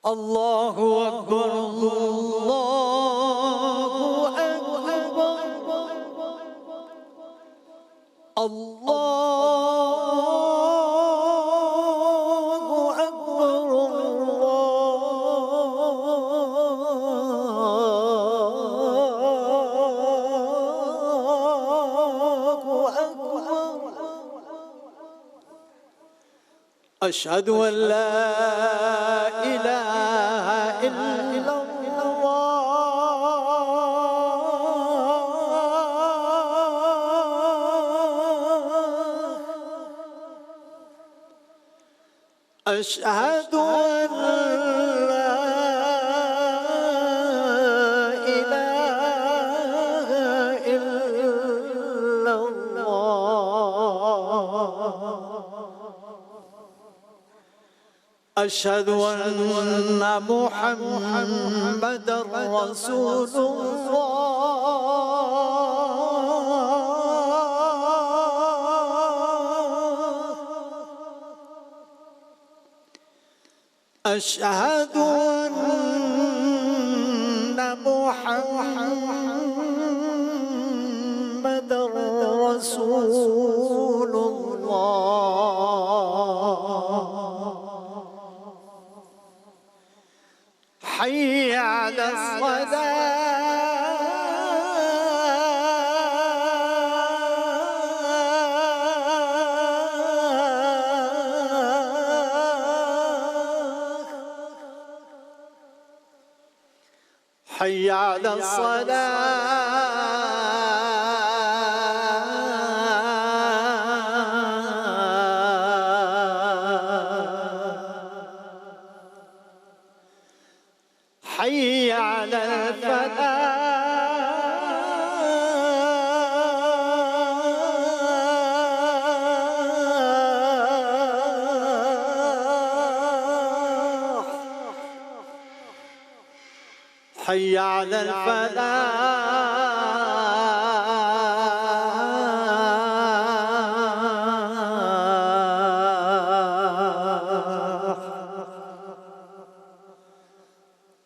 اللہ اکبر اللہ اکبر اللہ اکبر اشہد ان لا الہ الا اللہ اشہد ان لا الہ الا اللہ اشہد ان محمد رسول اللہ اشہد ان محمد رسول حي على الصلاة حي على حي على الفلاح حي على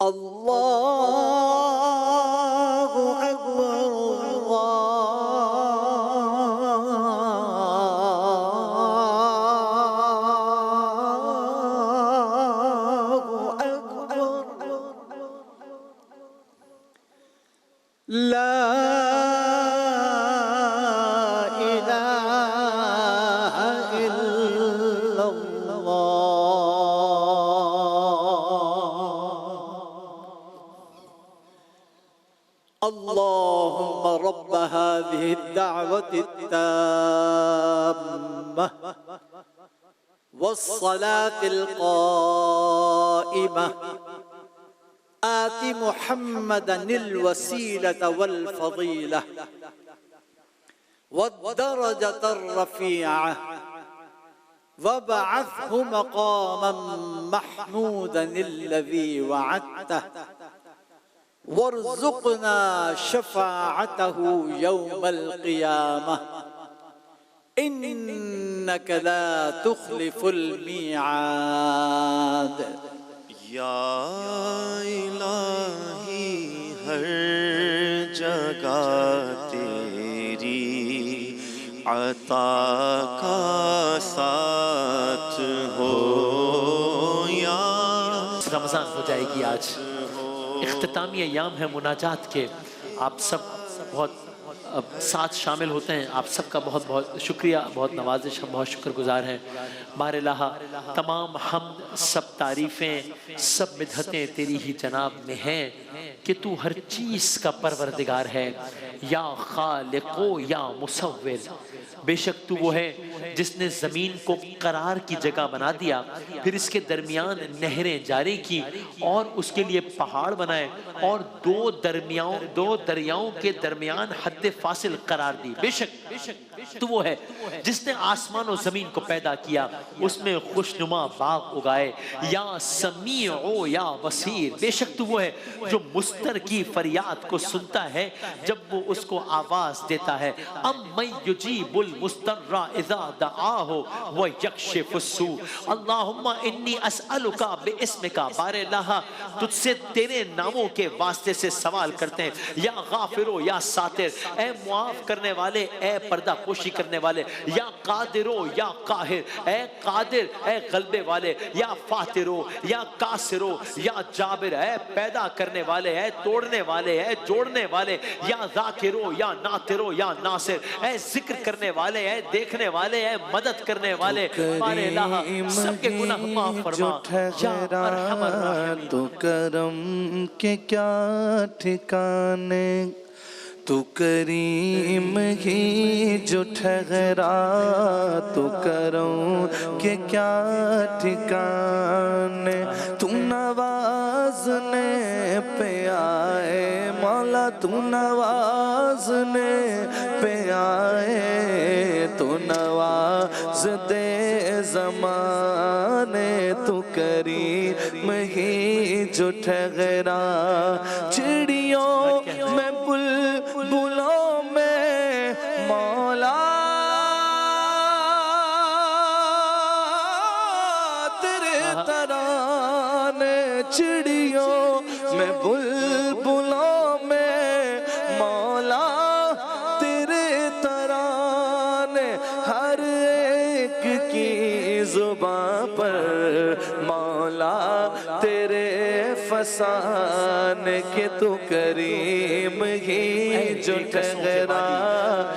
اللہ اکبر اللہ اکبر لا الہ الا اللهم رب هذه الدعوة التامة والصلاة القائمة آت محمدا الوسيلة والفضيلة والدرجة الرفيعة وابعثه مقاما محمودا الذي وعدته وارزقنا شفاعته يوم القيامة إنك لا تخلف الميعاد یا الہی ہر جگہ تیری عطا کا ساتھ ہو یا رمضان ہو جائے گی آج اختتامی ایام ہے مناجات کے آپ سب بہت ساتھ شامل ہوتے ہیں آپ سب کا بہت بہت شکریہ بہت نوازش ہم بہت شکر گزار ہیں بار الہ تمام حمد سب تعریفیں سب مدحتیں تیری ہی جناب میں ہیں کہ تو ہر چیز کا پروردگار ہے یا خالق و یا مصور بے شک تو وہ ہے جس نے زمین کو قرار کی جگہ بنا دیا پھر اس کے درمیان نہریں جاری کی اور اس کے لیے پہاڑ بنائے اور دو دریاؤں کے درمیان حد فاصل قرار دی بے شک تو وہ ہے جس نے آسمان و زمین کو پیدا کیا اس میں خوشنما باغ اگائے یا سمیع یا بصیر بے شک تو وہ ہے جو مستر کی فریاد کو سنتا ہے جب وہ اس کو آواز دیتا ہے ام من یجیب المستر اذا دعاہ ویکشف السوء اللہم انی اسألک باسمک بار اللہ تجھ سے تیرے ناموں کے واسطے سے سوال کرتے ہیں یا غافرو یا ساتر اے معاف کرنے والے اے پردہ پوشی کرنے والے یا قادرو یا قاہر اے قادر اے غلبے والے یا فاترو یا کاسرو یا جابر اے پیدا کرنے والے اے توڑنے والے اے جوڑنے والے یا ذاکرو یا ناترو یا ناصر اے ذکر کرنے والے اے دیکھنے والے اے مدد کرنے والے ہمارے الہ سب کے گناہ معاف فرما یا ارحم الراحمین تو کرم کے کیا ٹھکانے تو کریم ہی جو ٹھہرا تو کرم کے کیا ٹھکانے تو نوازنے پہ آئے مولا تو نوازنے پہ آئے تو نواز دے زمانے تو کریم ہی جو ٹھہرا چڑیوں میں بلبلوں میں مولا تیرے ترانے چڑیوں میں بلبلوں میں مولا تیرے ترانے ہر ایک کی زبان پر مولا تیرے فسان کے تو کریم ہی جو ٹھہرا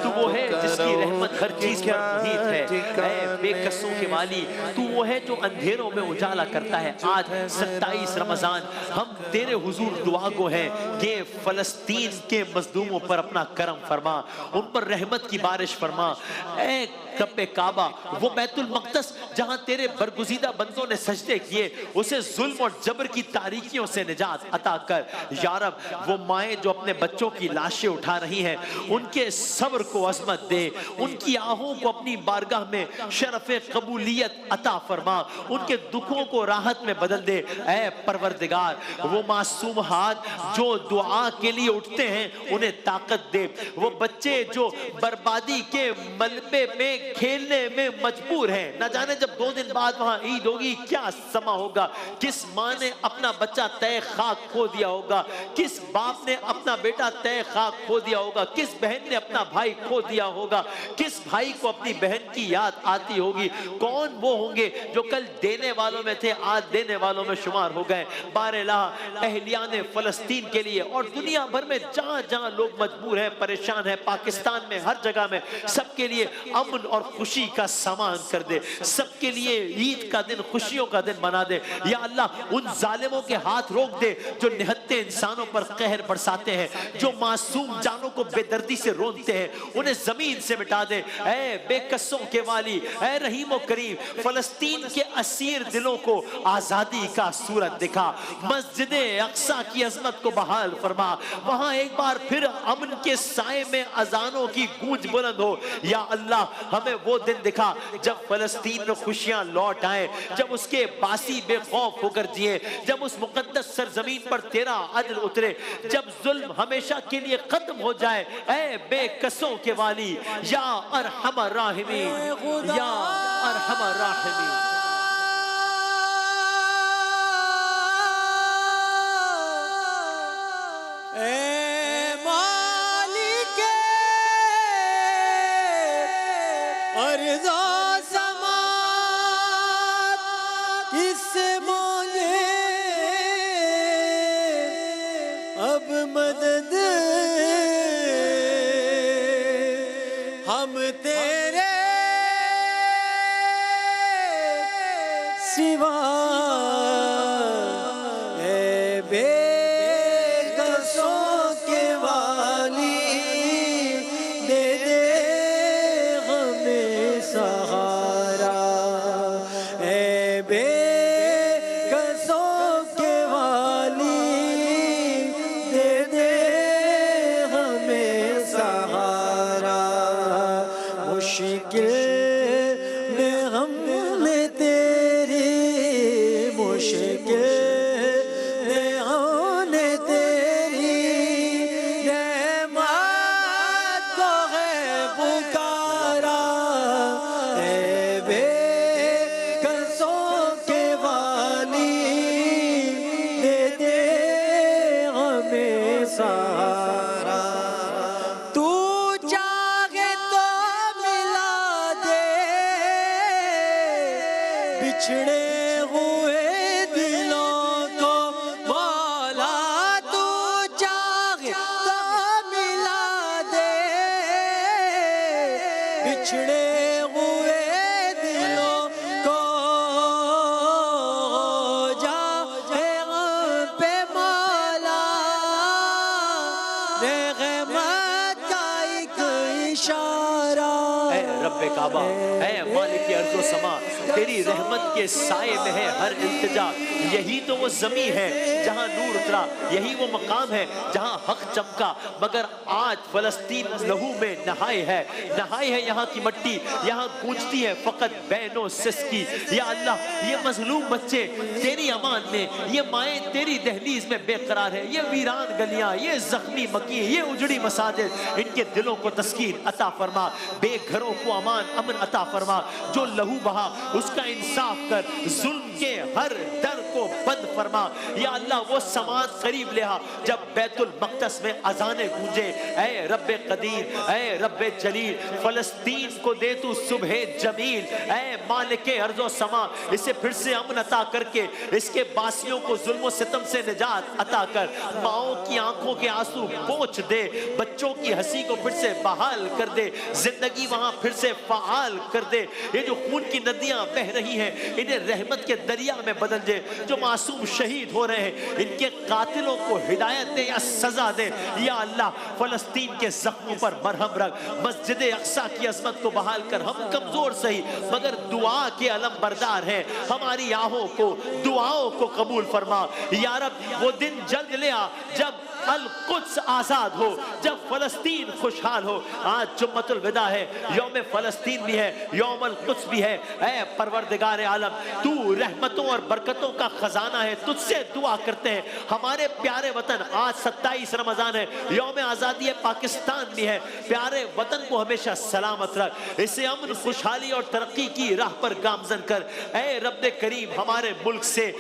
تو وہ ہے جس کی رحمت ہر چیز پر محیط ہے اے بے قصوں کے والی تو وہ ہے جو اندھیروں میں اجالا کرتا ہے آج 27 رمضان ہم تیرے حضور دعا گو ہیں کہ فلسطین کے مظلوموں پر اپنا کرم فرما ان پر رحمت کی بارش فرما اے رب کعبہ وہ بیت المقدس جہاں تیرے برگزیدہ بندوں نے سجدے کیے اسے ظلم اور جبر کی تاریکیوں سے نجات عطا کر یا رب وہ مائیں جو اپنے بچوں کی لاشیں اٹھا رہی ہیں ان کے صبر کو عظمت دے ان کی آہوں کو اپنی بارگاہ میں شرف قبولیت عطا فرما ان کے دکھوں کو راحت میں بدل دے اے پروردگار وہ معصوم ہاتھ جو دعا کے لیے اٹھتے ہیں انہیں طاقت دے وہ بچے جو بربادی کے ملبے میں کھیلنے میں مجبور ہیں نہ جانے جب 2 دن بعد وہاں عید ہوگی کیا سما ہوگا کس ماں نے اپنا بچہ تہ خاک کھو دیا ہوگا کس باپ نے اپنا بیٹا تہ خاک کھو دیا ہوگا کس بہن نے اپنا بھائی کھو دیا ہوگا کس بھائی کو اپنی بہن کی یاد آتی ہوگی کون وہ ہوں گے جو کل دینے والوں میں تھے آج دینے والوں میں شمار ہو گئے بار الہ اہلیان فلسطین کے لیے اور دنیا بھر میں جہاں جہاں لوگ مجبور ہیں پریشان ہیں پاکستان میں ہر جگہ میں سب کے لیے امن اور خوشی کا سامان کر دے سب کے لیے عید کا دن خوشیوں کا دن بنا دے یا اللہ ان ظالموں کے ہاتھ روک دے جو نہتے انسانوں پر قہر برساتے ہیں جو معصوم جانوں کو بے دردی سے رونتے ہیں انہیں زمین سے مٹا دے اے بے قصوں کے والی اے رحیم و کریم فلسطین کے اسیر دلوں کو آزادی کا صورت دکھا مسجد اقصی کی عظمت کو بحال فرما وہاں ایک بار پھر امن کے سائے میں اذانوں کی گونج بلند ہو یا اللہ ہمیں وہ دن دکھا جب فلسطین میں خوشیاں لوٹ آئیں جب اس کے باسی بے خوف ہو کر جیے جب اس مقدس سرزمین پر تیرا عدل اترے جب ظلم ہمیشہ کے لیے ختم ہو جائے اے بے قصوں کے والی یا ارحم الراحمین یا ارحم الراحمین اب مدد ہم تیرے سوا اے بے قصوں کے والی دے دے ہمیں سہارا اے بے مشکل میں ہم نے تیری مشکل میں ہم نے تیری رحمت کو ہے پکارا اے کعبہ، اے مالک ارض و سما، تیری رحمت کے سائے میں ہے ہر التجا، یہی تو وہ زمین ہے جہاں نور اترا، یہی وہ مقام ہے جہاں حق چمکا، مگر آج فلسطین لہو میں نہائے ہے یہاں کی مٹی، یہاں گونجتی ہے فقط بین و سس کی۔ یا اللہ یہ مظلوم بچے تیری امان میں، یہ مائیں تیری دہلیز میں بے قرار ہے، یہ ویران گلیاں، یہ زخمی مکی، یہ اجڑی مساجد، ان کے دلوں کو تسکین عطا فرما، بے گھروں کو امن عطا فرما، جو لہو بہا اس کا انصاف کر، ظلم کے ہر در کو بند فرما۔ یا اللہ وہ سماعت قریب لہا جب بیت المقدس میں اذانیں گونجے، اے رب قدیر، اے رب جلیل، فلسطین کو دے تو صبح جمیل، اے مالک ارض و سما، اسے پھر سے امن عطا کر کے اس کے باسیوں کو ظلم و ستم سے نجات عطا کر، ماؤں کی آنکھوں کے آنسو پوچھ دے، بچوں کی ہنسی کو پھر سے بحال کر دے، زندگی وہاں پھر سے فعال کر دے، یہ جو خون کی ندیاں بہ رہی ہیں انہیں رحمت کے دریا میں بدل دے، جو معصوم شہید ہو رہے ہیں ان کے قاتلوں کو ہدایت دے یا سزا دے۔ یا اللہ فلسطین کے زخموں پر مرہم رکھ، مسجد اقصیٰ کی عظمت کو بحال کر، ہم کمزور سہی مگر دعا کے علم بردار ہیں، ہماری آہوں کو دعاؤں کو قبول فرما۔ یا رب وہ دن جلد لے آ جب القدس آزاد ہو، جب فلسطین خوشحال ہو۔ آج جمعۃ الوداع ہے، یوم فلسطین بھی ہے، یوم القدس بھی ہے، اے پروردگار عالم تو رحمتوں اور برکتوں کا خزانہ ہے، تجھ سے دعا کرتے ہیں ہمارے پیارے وطن، آج 27 رمضان ہے، یوم آزادی پاکستان بھی ہے، پیارے وطن کو ہمیشہ سلامت رکھ، اسے امن خوشحالی اور ترقی کی راہ پر گامزن کر۔ اے رب کریم ہمارے ملک سے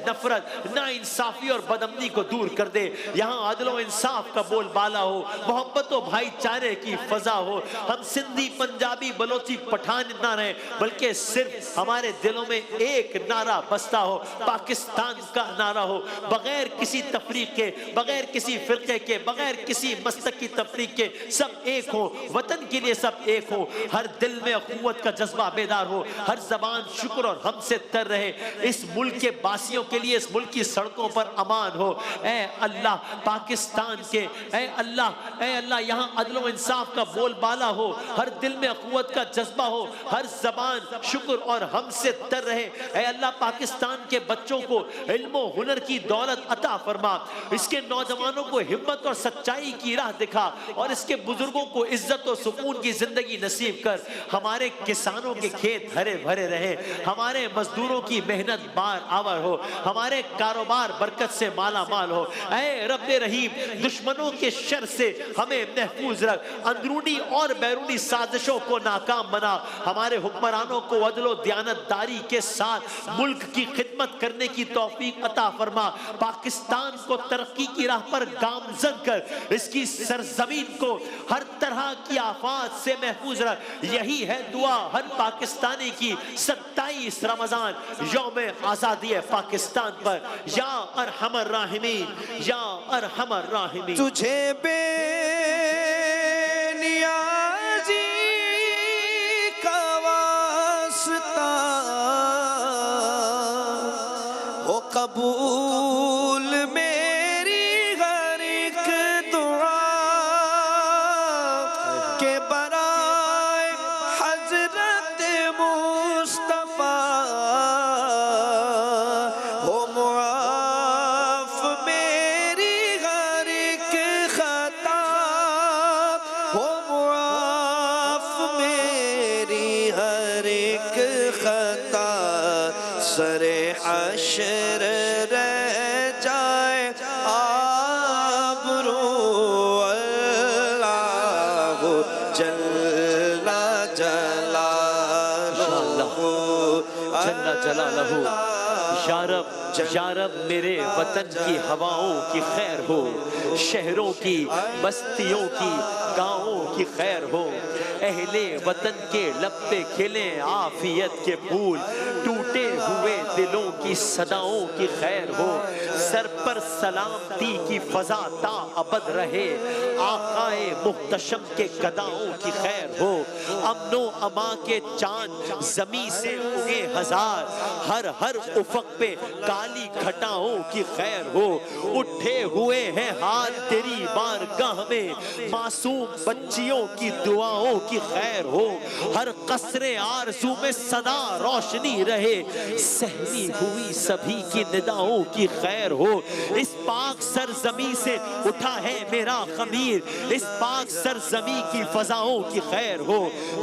نفرت، ناانصافی اور بدامنی کو دور کر دے، یہاں عدل و انصاف کا بول بالا ہو، محبت و بھائی چارے کی فضا ہو، ہم سندھی پنجابی بلوچی پٹھان نہ رہیں بلکہ صرف ہمارے دلوں میں ایک نعرہ بستا ہو، پاکستان کا نعرہ ہو، بغیر کسی تفریق کے، بغیر کسی فرقے کے، بغیر کسی مسلک کی تفریق کے، سب ایک ہو، وطن کے لیے سب ایک ہو، ہر دل میں اخوت کا جذبہ بیدار ہو، ہر زبان شکر اور ہم سے تر رہے، اس ملک کے باسیوں کے لیے اس ملک کی سڑکوں پر امان ہو۔ اے اللہ پاکستان کے، اے اللہ یہاں عدل و انصاف کا بول بالا ہو، ہر دل میں اخوت کا جذبہ ہو، ہر زبان شکر اور ہم سے تر رہے۔ اے اللہ پاکستان کے بچوں کو علم و ہنر کی دولت عطا فرما، اس کے نوجوانوں کو ہمت اور سچائی کی راہ دکھا، اور اس کے بزرگوں کو عزت و سکون کی زندگی نصیب کر۔ ہمارے کسانوں کے کھیت ہرے بھرے رہے، ہمارے مزدوروں کی محنت بار آور ہو، ہمارے کاروبار برکت سے مالا مال ہو۔ اے رب رحیم دشمنوں کے شر سے ہمیں محفوظ رکھ، اندرونی اور بیرونی سازشوں کو ناکام بنا، ہمارے حکمرانوں کو عدل و دیانت داری کے ساتھ ملک کی خدمت کرنے کی توفیق عطا فرما، پاکستان کو ترقی کی راہ پر گامزن کر، اس کی سرزمین کو ہر طرح کی آفات سے محفوظ رکھ۔ یہی ہے دعا ہر پاکستانی کی 27 رمضان یوم آزادی پاکستان پر۔ یا ارحم الراحمین، یا ارحم الراحمین۔ تجھے بے نیازی کا واسطہ ہو قبول میری ہر ایک دعا، کہ برائے حضرت مصطفیٰ ہو معاف میری ہر ایک خطا، ہو معاف میری ہر ایک خطا، سر حشر رہ جائے آبرو اللہ جل جلالہ، جل جلالہ۔ یا رب میرے وطن کی ہواؤں کی خیر ہو، شہروں کی، بستیوں کی، گاؤں کی خیر ہو، اہل وطن کے لب پہ کھلیں عافیت کے پھول، ٹوٹے ہوئے دلوں کی صداؤں کی خیر ہو، سر پر سلامتی کی فضا تا ابد رہے، آقائے محتشم کے گداؤں کی خیر ہو، امن و اما کے چاند زمیں سے اگے ہزار، ہر ہر افق پہ کالی گھٹاؤں کی خیر ہو، اٹھے ہوئے ہیں ہاتھ تیری بارگاہ میں، معصوم بچیوں کی دعاؤں کی خیر ہو، ہر قصر آرزو میں صدا روشنی رہے، سہمی ہوئی سبھی کی نداؤں کی خیر ہو، اس پاک سرزمین سے اٹھا ہے میرا خمیر، اس پاک سرزمین کی فضاؤں کی خیر ہو،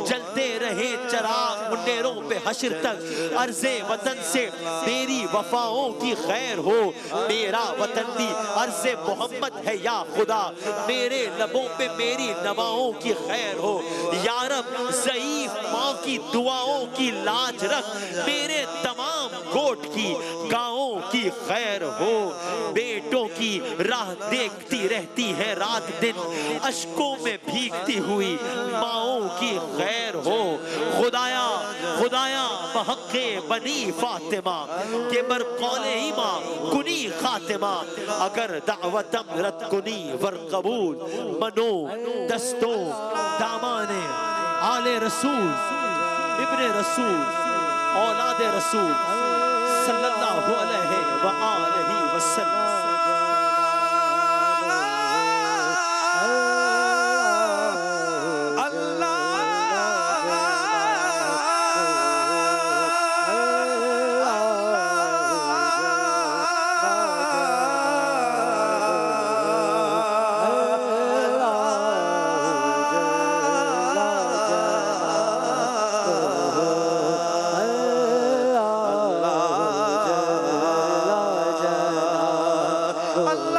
جلتے رہے چراغ منیروں پہ حشر تک، عرض وطن سے میری وفاؤں کی خیر ہو، میرا وطن بھی عرض محمد ہے یا خدا، میرے لبوں پہ میری نواؤں کی خیر ہو، یا رب ضعیف ماں کی دعاؤں کی لاج رکھ، میرے تمام گوٹ کی گاؤں کی خیر ہو، بیٹوں کی راہ دیکھتی رہتی ہے رات دن، اشکوں میں بھیگتی ہوئی ماؤں کی خیر ہو، خدایا خدایا بحق بنی فاطمہ کہ بر قول ایماں کنی خاتمہ، اگر دعوتم رد کنی ور قبول منو دستوں دامان آل رسول ابن رسول اولاد رسول صلی اللہ علیہ وآلہ وسلم۔ اللہ